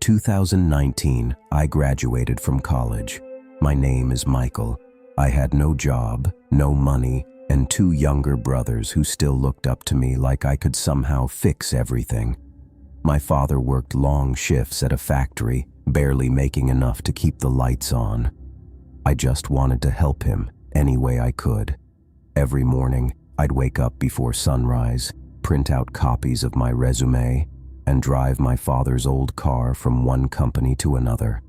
2019, I graduated from college. My name is Michael. I had no job, no money, and two younger brothers who still looked up to me like I could somehow fix everything. My father worked long shifts at a factory, barely making enough to keep the lights on. I just wanted to help him any way I could. Every morning, I'd wake up before sunrise, print out copies of my resume, and drive my father's old car from one company to another.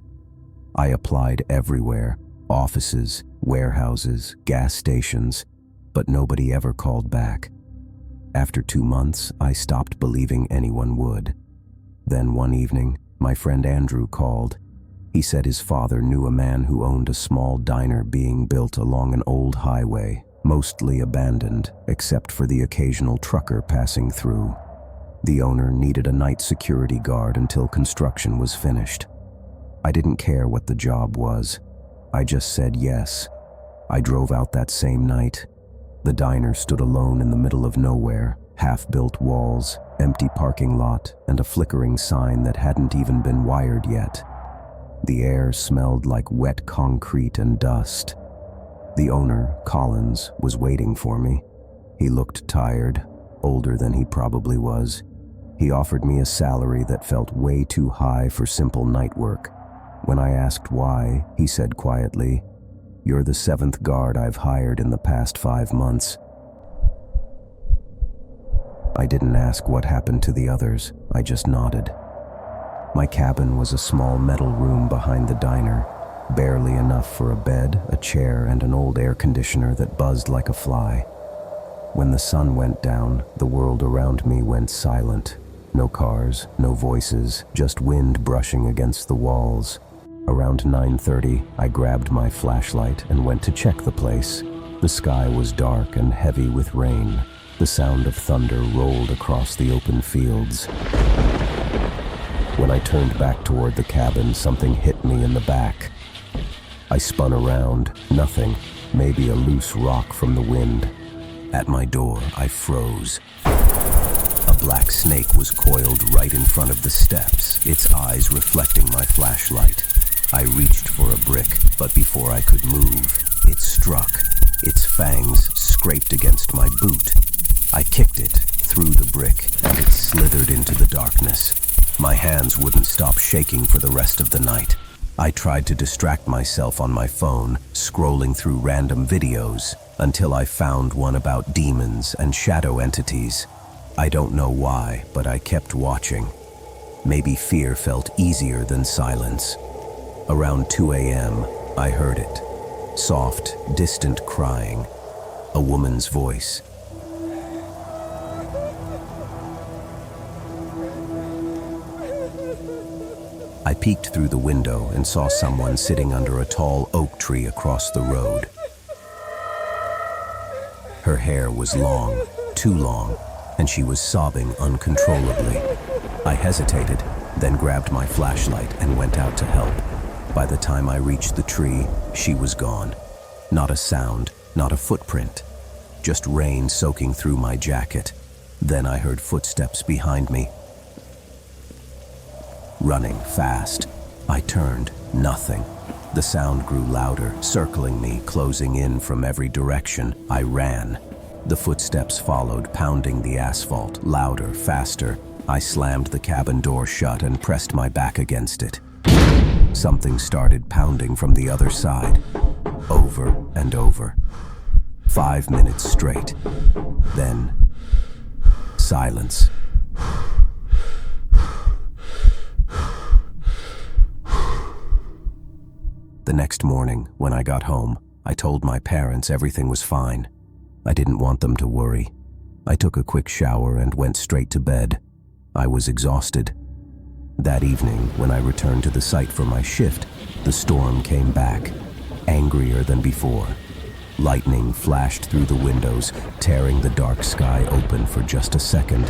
I applied everywhere, offices, warehouses, gas stations, but nobody ever called back. After 2 months, I stopped believing anyone would. Then one evening, my friend Andrew called. He said his father knew a man who owned a small diner being built along an old highway, mostly abandoned, except for the occasional trucker passing through. The owner needed a night security guard until construction was finished. I didn't care what the job was. I just said yes. I drove out that same night. The diner stood alone in the middle of nowhere, half-built walls, empty parking lot, and a flickering sign that hadn't even been wired yet. The air smelled like wet concrete and dust. The owner, Collins, was waiting for me. He looked tired, older than he probably was. He offered me a salary that felt way too high for simple night work. When I asked why, he said quietly, "You're the 7th guard I've hired in the past 5 months." I didn't ask what happened to the others, I just nodded. My cabin was a small metal room behind the diner, barely enough for a bed, a chair, and an old air conditioner that buzzed like a fly. When the sun went down, the world around me went silent. No cars, no voices, just wind brushing against the walls. Around 9:30, I grabbed my flashlight and went to check the place. The sky was dark and heavy with rain. The sound of thunder rolled across the open fields. When I turned back toward the cabin, something hit me in the back. I spun around. Nothing. Maybe a loose rock from the wind. At my door, I froze. A black snake was coiled right in front of the steps, its eyes reflecting my flashlight. I reached for a brick, but before I could move, it struck. Its fangs scraped against my boot. I kicked it, threw the brick, and it slithered into the darkness. My hands wouldn't stop shaking for the rest of the night. I tried to distract myself on my phone, scrolling through random videos, until I found one about demons and shadow entities. I don't know why, but I kept watching. Maybe fear felt easier than silence. Around 2 a.m., I heard it. Soft, distant crying. A woman's voice. I peeked through the window and saw someone sitting under a tall oak tree across the road. Her hair was long, too long, and she was sobbing uncontrollably. I hesitated, then grabbed my flashlight and went out to help. By the time I reached the tree, she was gone. Not a sound, not a footprint. Just rain soaking through my jacket. Then I heard footsteps behind me. Running fast. I turned. Nothing. The sound grew louder, circling me, closing in from every direction. I ran. The footsteps followed, pounding the asphalt, louder, faster. I slammed the cabin door shut and pressed my back against it. Something started pounding from the other side, over and over. 5 minutes straight. Then, silence. The next morning, when I got home, I told my parents everything was fine. I didn't want them to worry. I took a quick shower and went straight to bed. I was exhausted. That evening, when I returned to the site for my shift, the storm came back, angrier than before. Lightning flashed through the windows, tearing the dark sky open for just a second.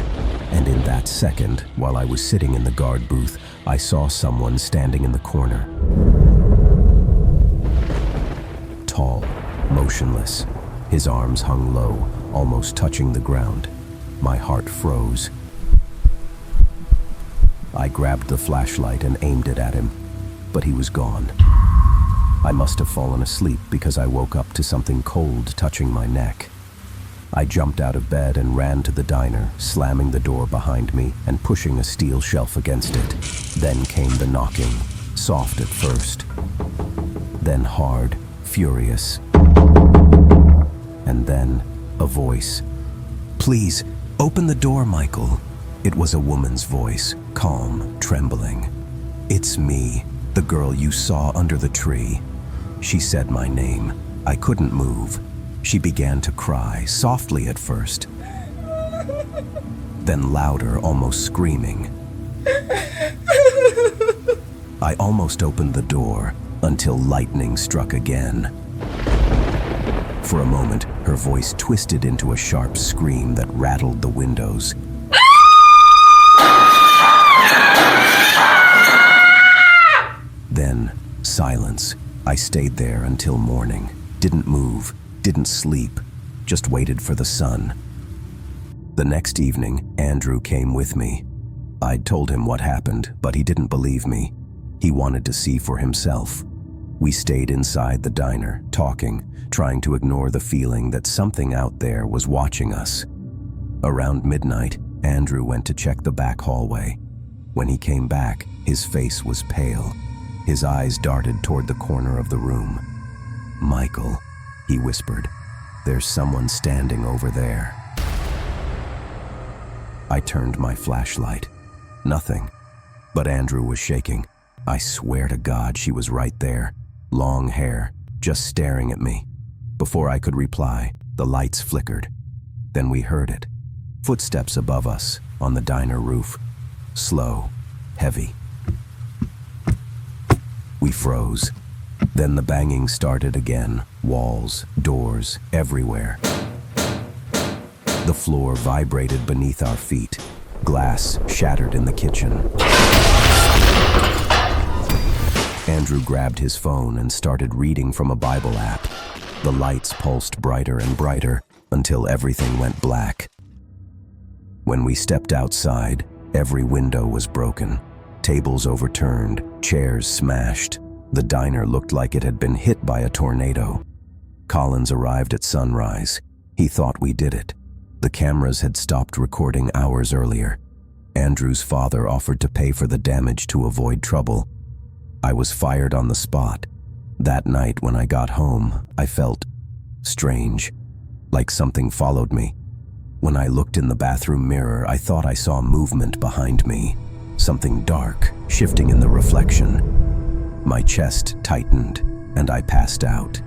And in that second, while I was sitting in the guard booth, I saw someone standing in the corner. Tall, motionless. His arms hung low, almost touching the ground. My heart froze. I grabbed the flashlight and aimed it at him, but he was gone. I must have fallen asleep because I woke up to something cold touching my neck. I jumped out of bed and ran to the diner, slamming the door behind me and pushing a steel shelf against it. Then came the knocking, soft at first, then hard, furious, and then a voice. "Please, open the door, Michael." It was a woman's voice, calm, trembling. "It's me, the girl you saw under the tree." She said my name. I couldn't move. She began to cry, softly at first, then louder, almost screaming. I almost opened the door until lightning struck again. For a moment, her voice twisted into a sharp scream that rattled the windows. Then, silence. I stayed there until morning. Didn't move, didn't sleep, just waited for the sun. The next evening, Andrew came with me. I'd told him what happened, but he didn't believe me. He wanted to see for himself. We stayed inside the diner, talking, trying to ignore the feeling that something out there was watching us. Around midnight, Andrew went to check the back hallway. When he came back, his face was pale. His eyes darted toward the corner of the room. "Michael," he whispered, "there's someone standing over there." I turned my flashlight. Nothing. But Andrew was shaking. I swear to God she was right there. Long hair, just staring at me. Before I could reply, the lights flickered. Then we heard it. Footsteps above us, on the diner roof. Slow, heavy. We froze. Then the banging started again. Walls, doors, everywhere. The floor vibrated beneath our feet. Glass shattered in the kitchen. Andrew grabbed his phone and started reading from a Bible app. The lights pulsed brighter and brighter until everything went black. When we stepped outside, every window was broken. Tables overturned, chairs smashed. The diner looked like it had been hit by a tornado. Collins arrived at sunrise. He thought we did it. The cameras had stopped recording hours earlier. Andrew's father offered to pay for the damage to avoid trouble. I was fired on the spot. That night when I got home, I felt strange, like something followed me. When I looked in the bathroom mirror, I thought I saw movement behind me. Something dark, shifting in the reflection. My chest tightened, and I passed out.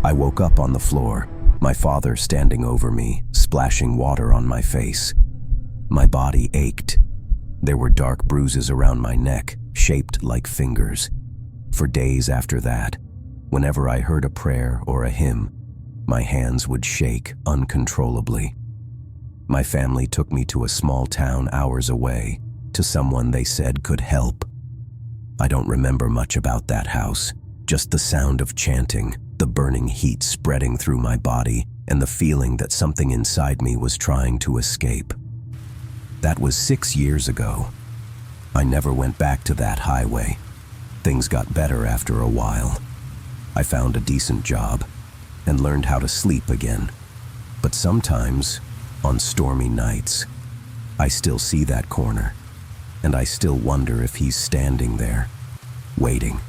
I woke up on the floor, my father standing over me, splashing water on my face. My body ached. There were dark bruises around my neck, shaped like fingers. For days after that, whenever I heard a prayer or a hymn, my hands would shake uncontrollably. My family took me to a small town hours away, to someone they said could help. I don't remember much about that house, just the sound of chanting, the burning heat spreading through my body, and the feeling that something inside me was trying to escape. That was 6 years ago. I never went back to that highway. Things got better after a while. I found a decent job and learned how to sleep again. But sometimes, on stormy nights, I still see that corner, and I still wonder if he's standing there, waiting.